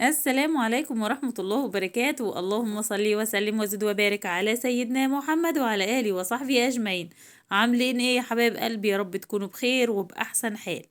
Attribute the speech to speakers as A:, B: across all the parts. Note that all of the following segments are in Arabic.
A: السلام عليكم ورحمة الله وبركاته. اللهم صل وسلم وزد وبارك على سيدنا محمد وعلى آله وصحبه أجمعين. عاملين ايه يا حبايب قلبي؟ يا رب تكونوا بخير وبأحسن حال.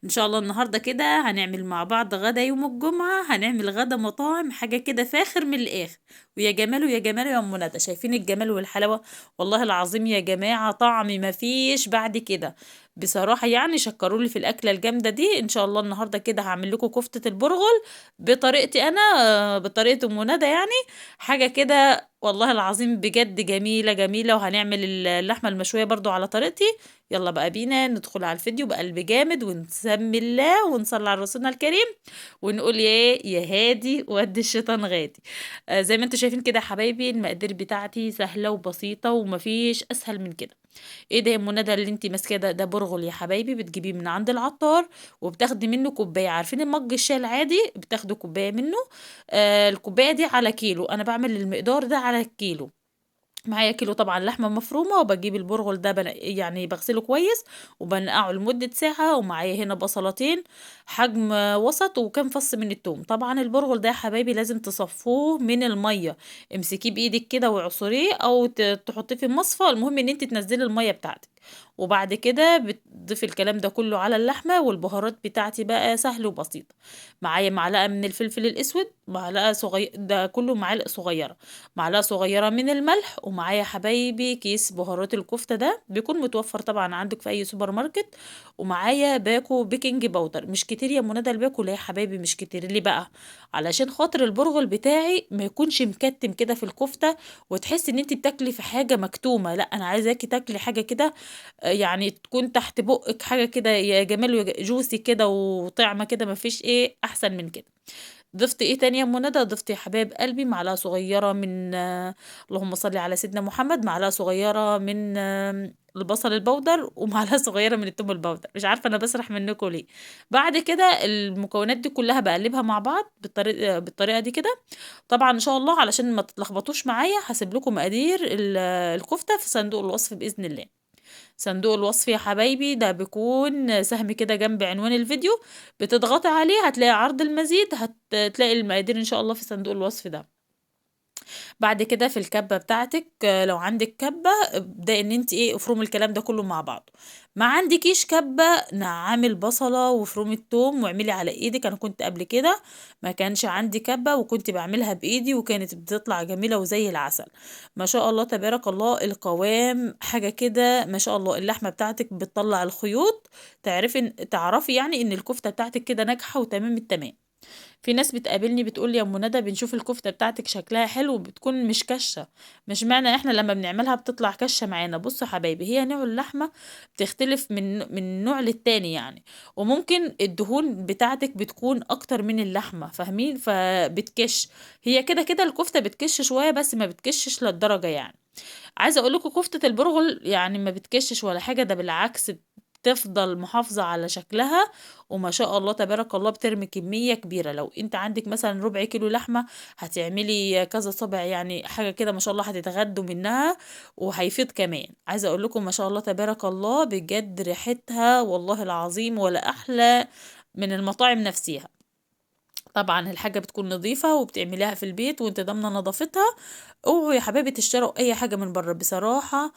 A: ان شاء الله النهاردة كده هنعمل مع بعض غدا يوم الجمعة، هنعمل غدا مطاعم، حاجة كده فاخر من الآخر. ويا جماله يا جماله يا ام ندى، شايفين الجمال والحلاوة؟ والله العظيم يا جماعة طعم مفيش بعد كده. بصراحة يعني شكروا لي في الأكلة الجامدة دي. إن شاء الله النهاردة كده هعمل لكم كفتة البرغل بطريقتي انا، بطريقه ام ندى يعني. حاجه كده والله العظيم بجد جميله جميله. وهنعمل اللحمه المشويه برضو على طريقتي. يلا بقى بينا ندخل على الفيديو بقلب جامد ونسمي الله ونصلي على رسولنا الكريم ونقول يا هادي ودي الشيطان غادي. زي ما انتوا شايفين كده يا حبايبي، المقادير بتاعتي سهله وبسيطه ومفيش اسهل من كده. ايه ده يا ام ندى اللي انت ماسكاه ده برغل يا حبايبي، بتجيبيه من عند العطار وبتاخدي منه كوبايه. عارفين المج الشاي العادي؟ بتاخدوا كوبايه منه. الكوبايه دي على كيلو، انا بعمل المقدار ده على الكيلو. معايا كيلو طبعا لحمة مفرومة، وبجيب البرغل ده يعني بغسله كويس وبنقعه لمدة ساعة. ومعايا هنا بصلتين حجم وسط وكام فص من التوم. طبعا البرغل ده يا حبايبي لازم تصفوه من المية. امسكيه بايدك كده واعصريه او تحطيه في المصفى، المهم ان انت تنزلي المية بتاعتك. وبعد كده بتضيفي الكلام ده كله على اللحمة. والبهارات بتاعتي بقى سهل وبسيط. معايا معلقة من الفلفل الاسود، معلقة صغيرة، ده كله معالق صغيرة. معلقة صغيرة من الملح. ومعايا حبايبي كيس بهارات الكفتة، ده بيكون متوفر طبعا عندك في أي سوبر ماركت. ومعايا باكو بيكنج باودر، مش كتير يا منى الباكو، لا يا حبايبي مش كتير. ليه بقى؟ علشان خاطر البرغل بتاعي ما يكونش مكتم كده في الكفتة وتحس ان انت بتاكلي في حاجة مكتومة. لا، انا عايزاكي تاكلي حاجة كده يعني تكون تحت بقك، حاجة كده يا جمال جوسي كده وطعمة كده، مفيش ايه احسن من كده. ضفت ايه تاني يا ام ندى؟ ضفت يا حبايب قلبي معلقه صغيره من اللهم صل على سيدنا محمد، معلقه صغيره من البصل البودر ومعلقه صغيره من الثوم البودر. مش عارفه انا بسرح منكم ليه. بعد كده المكونات دي كلها بقلبها مع بعض بالطريقه دي كده. طبعا ان شاء الله علشان ما تتلخبطوش معايا هسيب لكم مقادير الكفته في صندوق الوصف باذن الله. صندوق الوصف يا حبايبي ده بيكون سهم كده جنب عنوان الفيديو، بتضغطي عليه هتلاقي عرض المزيد، هتلاقي المقادير ان شاء الله في صندوق الوصف ده. بعد كده في الكبة بتاعتك، لو عندك كبة ابدأي ان انت ايه افرمي الكلام ده كله مع بعض. ما عندكيش كبة، نعمي البصلة وفرومي التوم واعملي على ايدك. انا كنت قبل كده ما كانش عندي كبة وكنت بعملها بايدي وكانت بتطلع جميلة وزي العسل. ما شاء الله تبارك الله، القوام حاجة كده ما شاء الله. اللحمة بتاعتك بتطلع الخيوط. تعرفي يعني ان الكفتة بتاعتك كده ناجحة وتمام التمام. في ناس بتقابلني بتقول لي يا ام ندى بنشوف الكفته بتاعتك شكلها حلو وبتكون مش كشه. مش معنى احنا لما بنعملها بتطلع كشه معانا. بصوا يا حبايبي، هي نوع اللحمه بتختلف من نوع للتاني يعني. وممكن الدهون بتاعتك بتكون اكتر من اللحمه، فاهمين؟ فبتكش. هي كده كده الكفته بتكش شويه بس ما بتكشش للدرجه يعني. عايزه اقول لكم كفته البرغل يعني ما بتكشش ولا حاجه، ده بالعكس بتفضل محافظه على شكلها. وما شاء الله تبارك الله بترمي كميه كبيره. لو انت عندك مثلا ربع كيلو لحمه هتعملي كذا صبع يعني، حاجه كده ما شاء الله هتتغدوا منها. وهيفيض كمان. عايزه اقول لكم ما شاء الله تبارك الله بجد ريحتها والله العظيم ولا احلى من المطاعم نفسها. طبعا الحاجة بتكون نظيفة وبتعمليها في البيت وانت ضامنة نظافتها. اوعوا يا حبايبي تشتروا اي حاجة من بره بصراحة.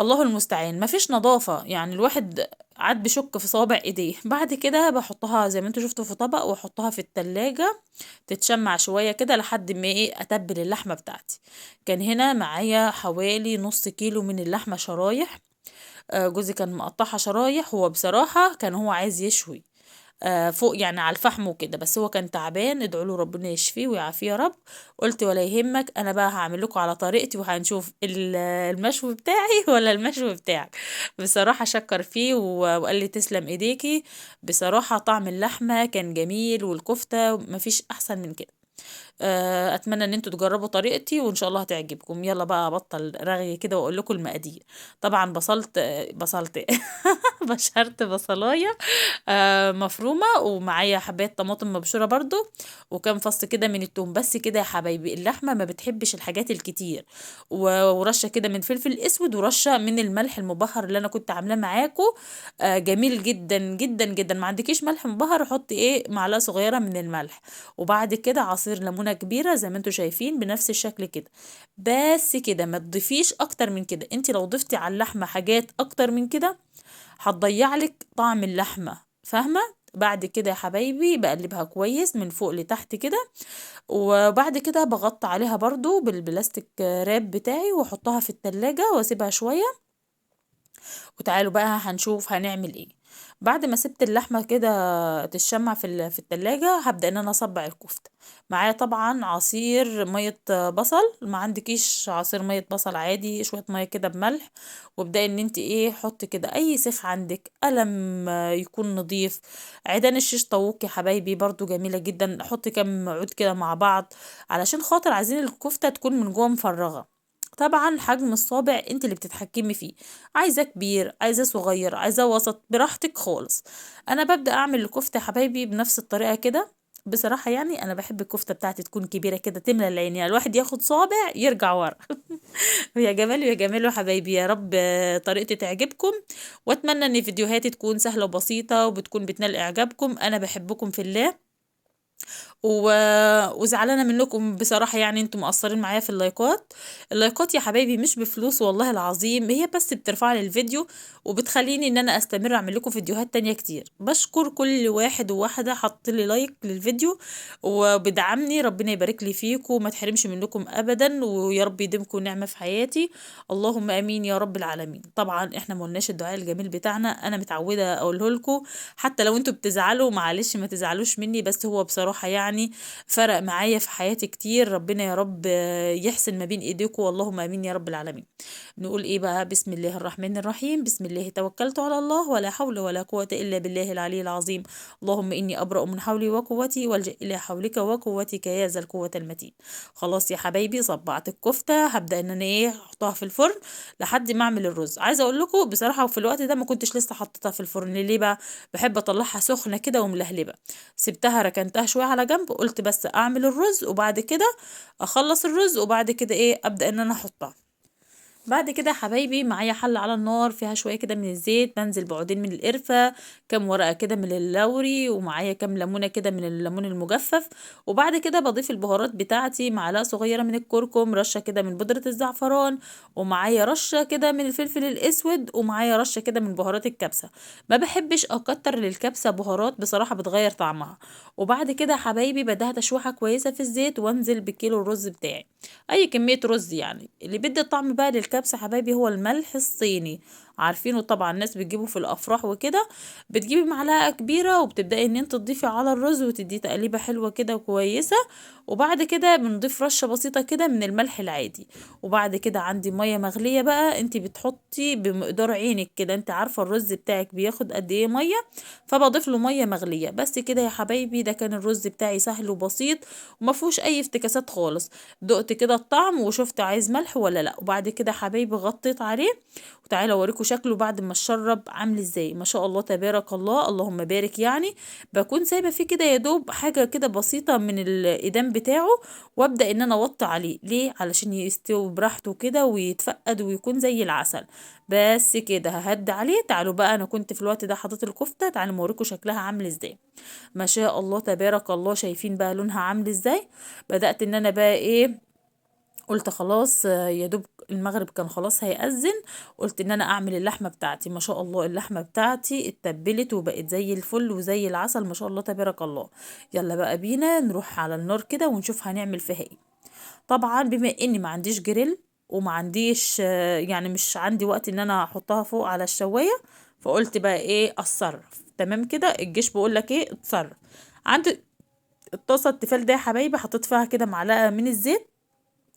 A: الله المستعان، مفيش نظافة يعني. الواحد عاد بشك في صوابع ايديه. بعد كده بحطها زي ما انتوا شفتوا في طبق واحطها في التلاجة تتشمع شوية كده لحد ما ايه اتبل اللحمة بتاعتي. كان هنا معايا حوالي نص كيلو من اللحمة شرايح. جوزي كان مقطعها شرايح. هو بصراحة كان هو عايز يشوي فوق يعني على الفحم وكده، بس هو كان تعبان. ادعوا له ربنا يشفيه ويعافيه يا رب. قلت ولا يهمك، انا بقى هعمل لكم على طريقتي وهنشوف المشوي بتاعي ولا المشوي بتاعك. بصراحة شكر فيه وقال لي تسلم ايديكي. بصراحة طعم اللحمة كان جميل والكفتة مفيش احسن من كده. اتمنى ان انتوا تجربوا طريقتي وان شاء الله هتعجبكم. يلا بقى ابطل رغي كده واقول لكم المقادير. طبعا بصلت بشرت بصلايه مفرومه، ومعايا حبايه طماطم مبشوره برضو، وكام فص كده من التوم. بس كده يا حبايبي، اللحمه ما بتحبش الحاجات الكتير. ورشه كده من فلفل اسود، ورشه من الملح المبهر اللي انا كنت عاملاه معاكم. جميل جدا جدا جدا. ما عندكيش ملح مبهر، حطي معلقه صغيره من الملح. وبعد كده عصير ليمونه كبيره زي ما انتوا شايفين بنفس الشكل كده. بس كده، ما تضيفيش اكتر من كده. انت لو ضفتي على اللحمه حاجات اكتر من كده هتضيع لك طعم اللحمه، فاهمه؟ بعد كده يا حبايبي بقلبها كويس من فوق لتحت كده. وبعد كده بغطي عليها برضو بالبلاستيك راب بتاعي، واحطها في التلاجة واسيبها شوية. وتعالوا بقى هنشوف هنعمل ايه. بعد ما سبت اللحمة كده تتشمع في التلاجة، هبدأ ان انا اصبع الكفتة. معايا طبعا عصير مية بصل. ما عندكيش عصير مية بصل عادي، شوية مية كده بملح. وابدأي ان انت حطي كده اي سيخ عندك، قلم يكون نظيف. عيدان الشيش طاووق يا حبايبي برضو جميلة جدا، حطي كام عود كده مع بعض، علشان خاطر عايزين الكفتة تكون من جوه مفرغة. طبعا حجم الصابع انت اللي بتتحكمي فيه، عايزاه كبير، عايزاه صغير، عايزاه وسط، براحتك خالص. انا ببدأ اعمل الكفتة يا حبايبي بنفس الطريقة كده. بصراحة يعني انا بحب الكفتة بتاعتي تكون كبيرة كده تملى العين، يعني الواحد ياخد صابع يرجع ورا. ويا جمال يا جمال يا حبايبي، يا رب طريقتي تعجبكم. واتمنى ان فيديوهاتي تكون سهلة وبسيطة وبتكون بتنال اعجابكم. انا بحبكم في الله. و... وزعلانه منكم بصراحه، يعني انتم مقصرين معايا في اللايكات. اللايكات يا حبايبي مش بفلوس والله العظيم، هي بس بترفع لي الفيديو وبتخليني ان انا استمر اعمل لكم فيديوهات تانية كتير. بشكر كل واحد وواحده حط لي لايك للفيديو وبدعمني. ربنا يبارك لي فيكم وما تحرمش منكم ابدا، ويا رب يديمكم نعمه في حياتي. اللهم امين يا رب العالمين. طبعا احنا ما قلناش الدعاء الجميل بتاعنا، انا متعوده اقوله لكم. حتى لو انتوا بتزعلوا معلش ما تزعلوش مني، بس هو بصراحة يعني فرق معايا في حياتي كتير. ربنا يا رب يحسن ما بين ايديكم، اللهم امين يا رب العالمين. نقول ايه بقى؟ بسم الله الرحمن الرحيم. بسم الله توكلت على الله، ولا حول ولا قوة الا بالله العلي العظيم. اللهم اني ابرأ من حولي وقوتي، والجأ الى حولك وقوتك يا ذا القوة المتين. خلاص يا حبايبي، صبعت الكفتة. هبدأ ان انا احطها في الفرن لحد ما اعمل الرز. عايزه اقول لكم بصراحه في الوقت ده ما كنتش لسه حطيتها في الفرن. ليه بقى؟ بحب اطلعها سخنه كده وملهلبه. سبتها ركنتها شويه على جنب، قلت بس اعمل الرز وبعد كده اخلص الرز، وبعد كده ابدا ان انا احطها. بعد كده يا حبايبي معايا حلة على النار فيها شوية كده من الزيت، بنزل بعودين من القرفة، كام ورقة كده من اللوري، ومعايا كام ليمونة كده من الليمون المجفف. وبعد كده بضيف البهارات بتاعتي، معلقة صغيرة من الكركم، رشة كده من بودرة الزعفران، ومعايا رشة كده من الفلفل الأسود، ومعايا رشة كده من بهارات الكبسة. ما بحبش أكتر للكبسة بهارات بصراحة، بتغير طعمها. وبعد كده يا حبايبي بديها تشويحة كويسة في الزيت، وانزل بكيلو الرز بتاعي. اي كمية رز يعني. اللي بدي الطعم بقى للكبسة حبايبي هو الملح الصيني، عارفينه طبعا، الناس بتجيبه في الافراح وكده. بتجيبي معلقة كبيرة وبتبدأي ان انت تضيفي على الرز وتديه تقليبة حلوة كده كويسة. وبعد كده بنضيف رشة بسيطة كده من الملح العادي. وبعد كده عندي مية مغلية بقى، انت بتحطي بمقدار عينك كده، انت عارفة الرز بتاعك بياخد قد ايه مية، فبضيف له مية مغلية. بس كده يا حبايبي، ده كان الرز بتاعي سهل وبسيط وما فيهوش اي افتكاسات خالص. دقت كده الطعم وشفت عايز ملح ولا لا. وبعد كده حبايبي غطيت عليه. وتعالى اوريكم شكله بعد ما اتشرب عامل ازاي. ما شاء الله تبارك الله، اللهم بارك يعني. بكون سايبه فيه كده يا دوب حاجه كده بسيطه من الايدام بتاعه، وابدا ان انا اوطي عليه. ليه؟ علشان يستوي براحته كده ويتفقد ويكون زي العسل. بس كده ههد عليه. تعالوا بقى، انا كنت في الوقت ده حطيت الكفته، تعالوا اوريكم شكلها عامل ازاي. ما شاء الله تبارك الله، شايفين بقى لونها عامل ازاي. بدأت ان انا بقى قلت خلاص يا دوب المغرب كان خلاص هيأذن. قلت ان انا اعمل اللحمه بتاعتي. ما شاء الله اللحمه بتاعتي اتبلت وبقت زي الفل وزي العسل، ما شاء الله تبارك الله. يلا بقى بينا نروح على النار كده ونشوف هنعمل فيها ايه. طبعا بما اني ما عنديش جريل وما عنديش يعني مش عندي وقت ان انا احطها فوق على الشوايه، فقلت بقى اتصرف. تمام كده، الجيش بيقول لك اتصرف. عندي الطاسه التيفال ده يا حبايبي، حطيت فيها كده معلقه من الزيت،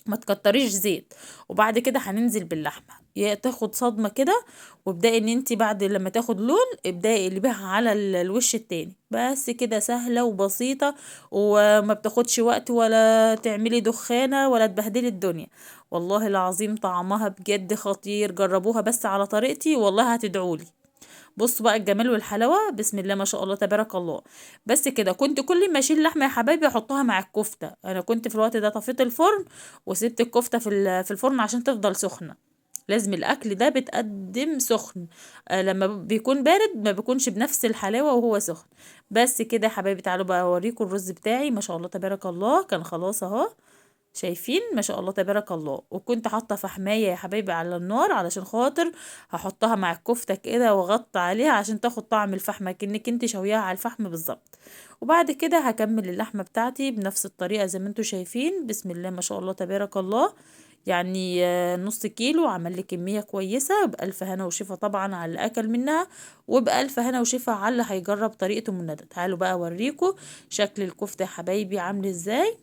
A: ما تكتريش زيت. وبعد كده هننزل باللحمه، يا تاخد صدمه كده، وابدأي ان انت بعد لما تاخد لون ابدأي اقلبيها على الوش التاني. بس كده سهله وبسيطه، وما بتاخدش وقت ولا تعملي دخانه ولا تبهدلي الدنيا. والله العظيم طعمها بجد خطير، جربوها بس على طريقتي والله هتدعولي. بصوا بقى الجمال والحلاوه، بسم الله ما شاء الله تبارك الله. بس كده كنت كل ما اشيل لحمه يا حبايبي احطها مع الكفته. انا كنت في الوقت ده طفيت الفرن وسبت الكفته في الفرن عشان تفضل سخنه. لازم الاكل ده بتقدم سخن. لما بيكون بارد ما بيكونش بنفس الحلاوه وهو سخن. بس كده يا حبايبي، تعالوا بقى اوريكم الرز بتاعي ما شاء الله تبارك الله كان خلاص اهو. شايفين ما شاء الله تبارك الله. وكنت حاطه فحمايه يا حبايبي على النار علشان خاطر هحطها مع الكفته كده واغطي عليها عشان تاخد طعم الفحمه كأنك انت شويها على الفحم بالظبط. وبعد كده هكمل اللحمه بتاعتي بنفس الطريقه زي ما انتم شايفين، بسم الله ما شاء الله تبارك الله. يعني نص كيلو عمل لي كميه كويسه، بألف هنا وشفا طبعا على اللي اكل منها، وبألف هنا وشفا على اللي هيجرب طريقه ام ندى. تعالوا بقى اوريكم شكل الكفته يا حبايبي عامل ازاي.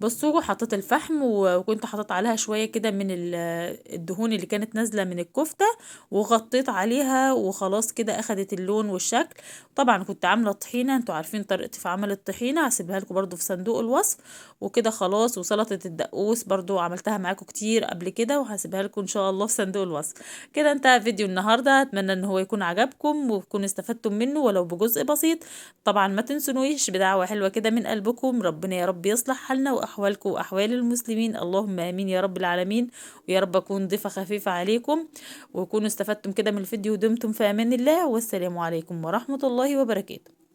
A: بصوا حطيت الفحم وكنت حطيت عليها شوية كده من الدهون اللي كانت نازلة من الكفتة، وغطيت عليها وخلاص كده اخدت اللون والشكل. طبعا كنت عاملة طحينة، انتوا عارفين طريقتي في عمل الطحينة، هسيبها لكم برضو في صندوق الوصف. وكده خلاص. وسلطة الدقوس برضو عملتها معاكم كتير قبل كده وهسيبها لكم ان شاء الله في صندوق الوصف. كده انتهى فيديو النهاردة، اتمنى ان هو يكون عجبكم وتكونوا استفدتم منه ولو بجزء بسيط. طبعا ما تنسونيش بدعوة حلوة كده من قلبكم، ربنا يا رب يصلح حالنا وأحوالكم وأحوال المسلمين، اللهم آمين يا رب العالمين. ويا رب أكون ضيفة خفيفة عليكم وكونوا استفدتم كده من الفيديو ودمتم في أمان الله، والسلام عليكم ورحمة الله وبركاته.